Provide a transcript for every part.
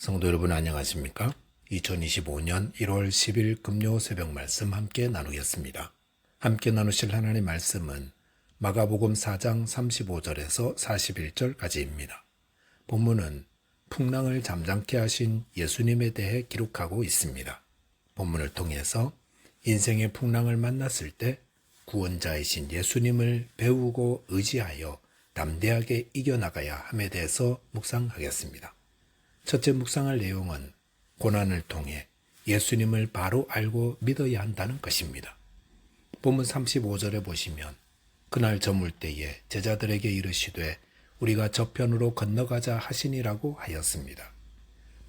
성도 여러분 안녕하십니까? 2025년 1월 10일 금요 새벽 말씀 함께 나누겠습니다. 함께 나누실 하나님의 말씀은 마가복음 4장 35절에서 41절까지입니다. 본문은 풍랑을 잠잠케 하신 예수님에 대해 기록하고 있습니다. 본문을 통해서 인생의 풍랑을 만났을 때 구원자이신 예수님을 배우고 의지하여 담대하게 이겨나가야 함에 대해서 묵상하겠습니다. 첫째 묵상할 내용은 고난을 통해 예수님을 바로 알고 믿어야 한다는 것입니다. 본문 35절에 보시면 그날 저물 때에 제자들에게 이르시되 우리가 저편으로 건너가자 하시니라고 하였습니다.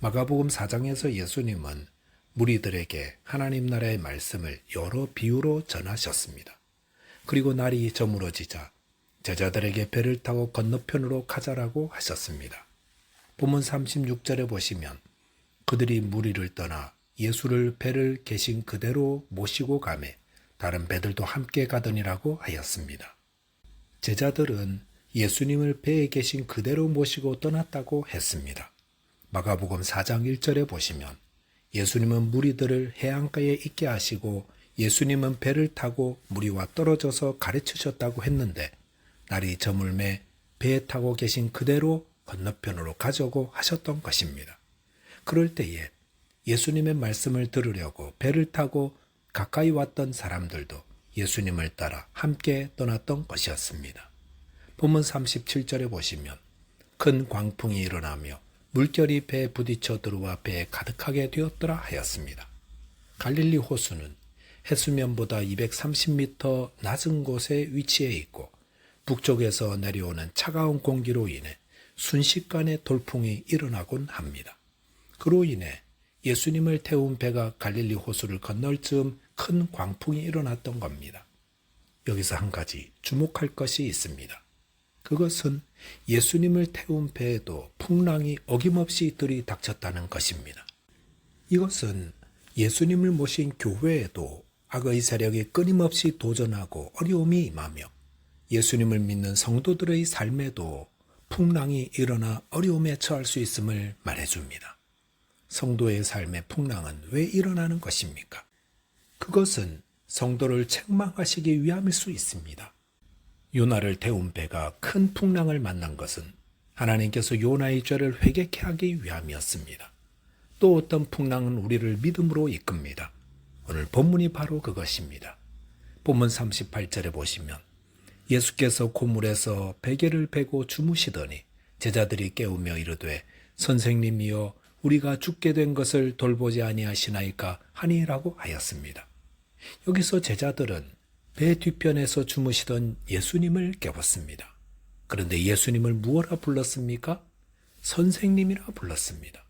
마가복음 4장에서 예수님은 무리들에게 하나님 나라의 말씀을 여러 비유로 전하셨습니다. 그리고 날이 저물어지자 제자들에게 배를 타고 건너편으로 가자라고 하셨습니다. 본문 36절에 보시면 그들이 무리를 떠나 예수를 배를 계신 그대로 모시고 가매 다른 배들도 함께 가더니라고 하였습니다. 제자들은 예수님을 배에 계신 그대로 모시고 떠났다고 했습니다. 마가복음 4장 1절에 보시면 예수님은 무리들을 해안가에 있게 하시고 예수님은 배를 타고 무리와 떨어져서 가르치셨다고 했는데 날이 저물매 배에 타고 계신 그대로 건너편으로 가자고 하셨던 것입니다. 그럴 때에 예수님의 말씀을 들으려고 배를 타고 가까이 왔던 사람들도 예수님을 따라 함께 떠났던 것이었습니다. 본문 37절에 보시면 큰 광풍이 일어나며 물결이 배에 부딪혀 들어와 배에 가득하게 되었더라 하였습니다. 갈릴리 호수는 해수면보다 230m 낮은 곳에 위치해 있고 북쪽에서 내려오는 차가운 공기로 인해 순식간에 돌풍이 일어나곤 합니다. 그로 인해 예수님을 태운 배가 갈릴리 호수를 건널 즈음 큰 광풍이 일어났던 겁니다. 여기서 한 가지 주목할 것이 있습니다. 그것은 예수님을 태운 배에도 풍랑이 어김없이 들이닥쳤다는 것입니다. 이것은 예수님을 모신 교회에도 악의 세력이 끊임없이 도전하고 어려움이 임하며 예수님을 믿는 성도들의 삶에도 풍랑이 일어나 어려움에 처할 수 있음을 말해줍니다. 성도의 삶의 풍랑은 왜 일어나는 것입니까? 그것은 성도를 책망하시기 위함일 수 있습니다. 요나를 태운 배가 큰 풍랑을 만난 것은 하나님께서 요나의 죄를 회개케 하기 위함이었습니다. 또 어떤 풍랑은 우리를 믿음으로 이끕니다. 오늘 본문이 바로 그것입니다. 본문 38절에 보시면 예수께서 고물에서 베개를 베고 주무시더니 제자들이 깨우며 이르되 선생님이여 우리가 죽게 된 것을 돌보지 아니하시나이까 하니라고 하였습니다. 여기서 제자들은 배 뒤편에서 주무시던 예수님을 깨웠습니다. 그런데 예수님을 무엇라 불렀습니까? 선생님이라 불렀습니다.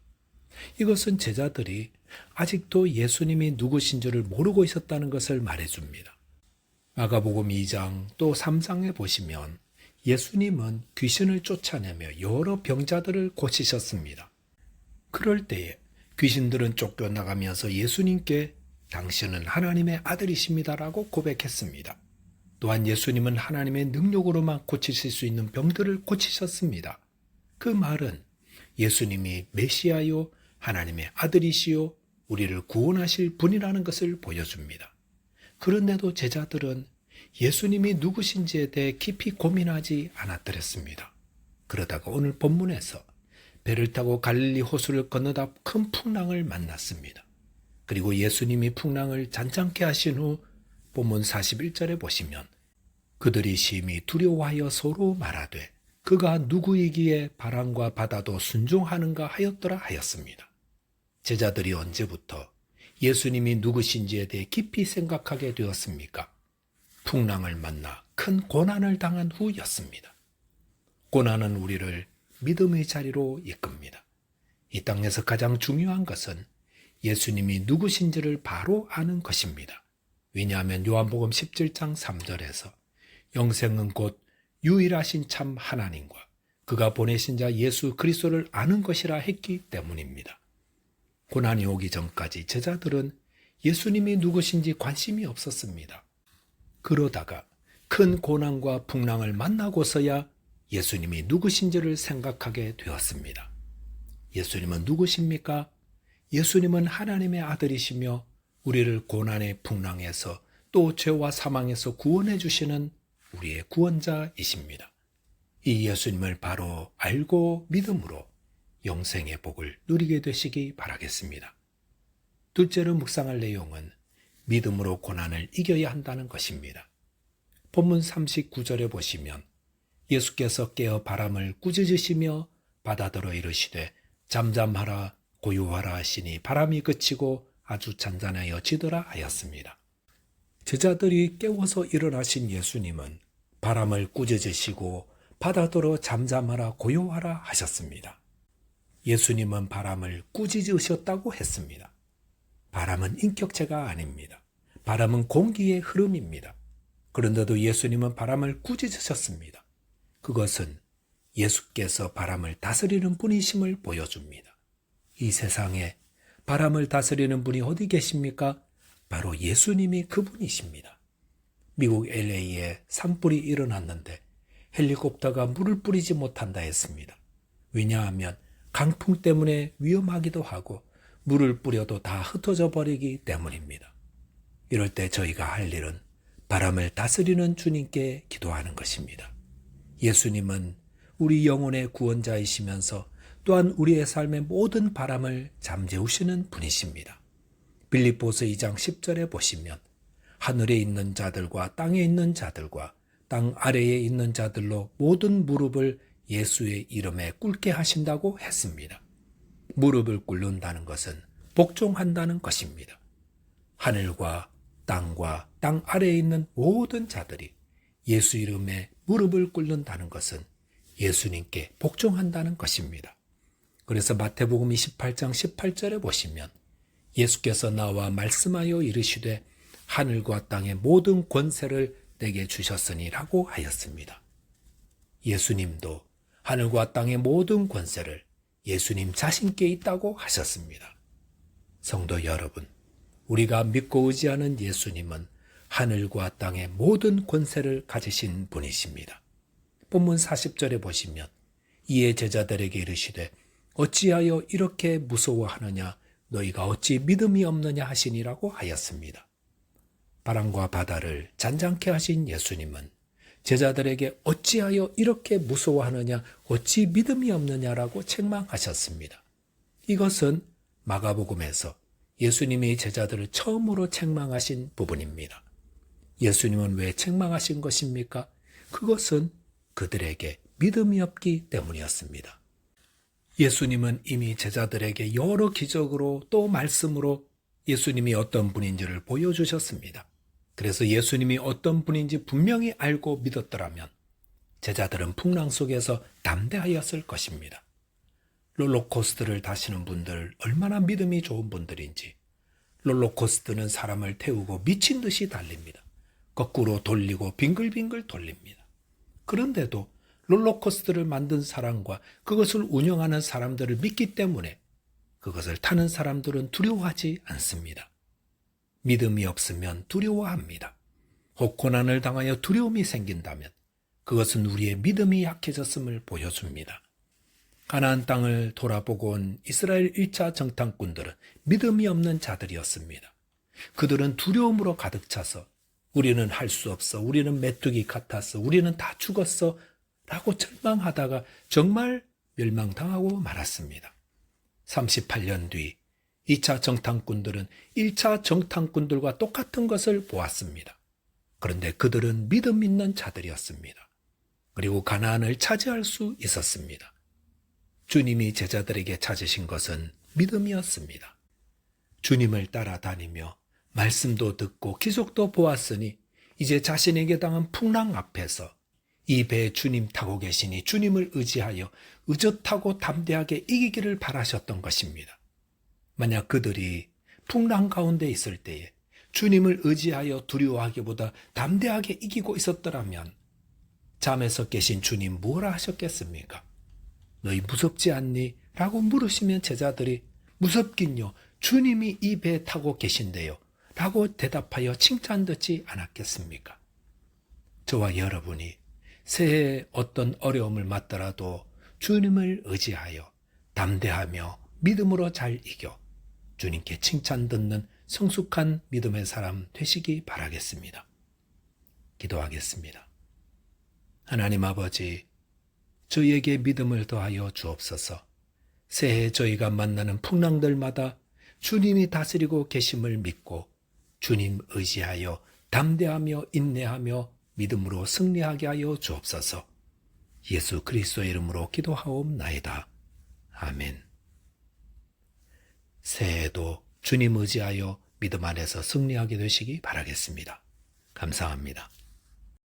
이것은 제자들이 아직도 예수님이 누구신 줄을 모르고 있었다는 것을 말해줍니다. 마가복음 2장 또 3장에 보시면 예수님은 귀신을 쫓아내며 여러 병자들을 고치셨습니다. 그럴 때에 귀신들은 쫓겨나가면서 예수님께 당신은 하나님의 아들이십니다라고 고백했습니다. 또한 예수님은 하나님의 능력으로만 고치실 수 있는 병들을 고치셨습니다. 그 말은 예수님이 메시아요 하나님의 아들이시요 우리를 구원하실 분이라는 것을 보여줍니다. 그런데도 제자들은 예수님이 누구신지에 대해 깊이 고민하지 않았더랬습니다. 그러다가 오늘 본문에서 배를 타고 갈릴리 호수를 건너다 큰 풍랑을 만났습니다. 그리고 예수님이 풍랑을 잔잔케 하신 후 본문 41절에 보시면 그들이 심히 두려워하여 서로 말하되 그가 누구이기에 바람과 바다도 순종하는가 하였더라 하였습니다. 제자들이 언제부터 예수님이 누구신지에 대해 깊이 생각하게 되었습니까? 풍랑을 만나 큰 고난을 당한 후였습니다. 고난은 우리를 믿음의 자리로 이끕니다. 이 땅에서 가장 중요한 것은 예수님이 누구신지를 바로 아는 것입니다. 왜냐하면 요한복음 17장 3절에서 영생은 곧 유일하신 참 하나님과 그가 보내신 자 예수 그리스도를 아는 것이라 했기 때문입니다. 고난이 오기 전까지 제자들은 예수님이 누구신지 관심이 없었습니다. 그러다가 큰 고난과 풍랑을 만나고서야 예수님이 누구신지를 생각하게 되었습니다. 예수님은 누구십니까? 예수님은 하나님의 아들이시며 우리를 고난의 풍랑에서 또 죄와 사망에서 구원해 주시는 우리의 구원자이십니다. 이 예수님을 바로 알고 믿음으로 영생의 복을 누리게 되시기 바라겠습니다. 둘째로 묵상할 내용은 믿음으로 고난을 이겨야 한다는 것입니다. 본문 39절에 보시면 예수께서 깨어 바람을 꾸짖으시며 바다더러 이르시되 잠잠하라 고요하라 하시니 바람이 그치고 아주 잔잔하여 지더라 하였습니다. 제자들이 깨워서 일어나신 예수님은 바람을 꾸짖으시고 바다더러 잠잠하라 고요하라 하셨습니다. 예수님은 바람을 꾸짖으셨다고 했습니다. 바람은 인격체가 아닙니다. 바람은 공기의 흐름입니다. 그런데도 예수님은 바람을 꾸짖으셨습니다. 그것은 예수께서 바람을 다스리는 분이심을 보여줍니다. 이 세상에 바람을 다스리는 분이 어디 계십니까? 바로 예수님이 그분이십니다. 미국 LA에 산불이 일어났는데 헬리콥터가 물을 뿌리지 못한다 했습니다. 왜냐하면 강풍 때문에 위험하기도 하고 물을 뿌려도 다 흩어져 버리기 때문입니다. 이럴 때 저희가 할 일은 바람을 다스리는 주님께 기도하는 것입니다. 예수님은 우리 영혼의 구원자이시면서 또한 우리의 삶의 모든 바람을 잠재우시는 분이십니다. 빌립보서 2장 10절에 보시면 하늘에 있는 자들과 땅에 있는 자들과 땅 아래에 있는 자들로 모든 무릎을 예수의 이름에 꿇게 하신다고 했습니다. 무릎을 꿇는다는 것은 복종한다는 것입니다. 하늘과 땅과 땅 아래에 있는 모든 자들이 예수 이름에 무릎을 꿇는다는 것은 예수님께 복종한다는 것입니다. 그래서 마태복음 28장 18절에 보시면 예수께서 나와 말씀하여 이르시되 하늘과 땅의 모든 권세를 내게 주셨으니라고 하였습니다. 예수님도 하늘과 땅의 모든 권세를 예수님 자신께 있다고 하셨습니다. 성도 여러분, 우리가 믿고 의지하는 예수님은 하늘과 땅의 모든 권세를 가지신 분이십니다. 본문 40절에 보시면 이에 제자들에게 이르시되 어찌하여 이렇게 무서워하느냐 너희가 어찌 믿음이 없느냐 하시니라고 하였습니다. 바람과 바다를 잔잔케 하신 예수님은 제자들에게 어찌하여 이렇게 무서워하느냐 어찌 믿음이 없느냐라고 책망하셨습니다. 이것은 마가복음에서 예수님이 제자들을 처음으로 책망하신 부분입니다. 예수님은 왜 책망하신 것입니까? 그것은 그들에게 믿음이 없기 때문이었습니다. 예수님은 이미 제자들에게 여러 기적으로 또 말씀으로 예수님이 어떤 분인지를 보여주셨습니다. 그래서 예수님이 어떤 분인지 분명히 알고 믿었더라면 제자들은 풍랑 속에서 담대하였을 것입니다. 롤러코스터를 타시는 분들 얼마나 믿음이 좋은 분들인지. 롤러코스터는 사람을 태우고 미친 듯이 달립니다. 거꾸로 돌리고 빙글빙글 돌립니다. 그런데도 롤러코스터를 만든 사람과 그것을 운영하는 사람들을 믿기 때문에 그것을 타는 사람들은 두려워하지 않습니다. 믿음이 없으면 두려워합니다. 혹 고난을 당하여 두려움이 생긴다면 그것은 우리의 믿음이 약해졌음을 보여줍니다. 가나안 땅을 돌아보고 온 이스라엘 1차 정탐꾼들은 믿음이 없는 자들이었습니다. 그들은 두려움으로 가득 차서 우리는 할 수 없어, 우리는 메뚜기 같았어, 우리는 다 죽었어 라고 절망하다가 정말 멸망당하고 말았습니다. 38년 뒤 2차 정탐꾼들은 1차 정탐꾼들과 똑같은 것을 보았습니다. 그런데 그들은 믿음 있는 자들이었습니다. 그리고 가나안을 차지할 수 있었습니다. 주님이 제자들에게 찾으신 것은 믿음이었습니다. 주님을 따라다니며 말씀도 듣고 기적도 보았으니 이제 자신에게 당한 풍랑 앞에서 이 배에 주님 타고 계시니 주님을 의지하여 의젓하고 담대하게 이기기를 바라셨던 것입니다. 만약 그들이 풍랑 가운데 있을 때에 주님을 의지하여 두려워하기보다 담대하게 이기고 있었더라면 잠에서 깨신 주님 뭐라 하셨겠습니까? 너희 무섭지 않니? 라고 물으시면 제자들이 무섭긴요. 주님이 이 배에 타고 계신데요. 라고 대답하여 칭찬 듣지 않았겠습니까? 저와 여러분이 새해에 어떤 어려움을 맞더라도 주님을 의지하여 담대하며 믿음으로 잘 이겨 주님께 칭찬 듣는 성숙한 믿음의 사람 되시기 바라겠습니다. 기도하겠습니다. 하나님 아버지, 저희에게 믿음을 더하여 주옵소서. 새해 저희가 만나는 풍랑들마다 주님이 다스리고 계심을 믿고 주님 의지하여 담대하며 인내하며 믿음으로 승리하게 하여 주옵소서. 예수 그리스도의 이름으로 기도하옵나이다. 아멘. 새해에도 주님 의지하여 믿음 안에서 승리하게 되시기 바라겠습니다. 감사합니다.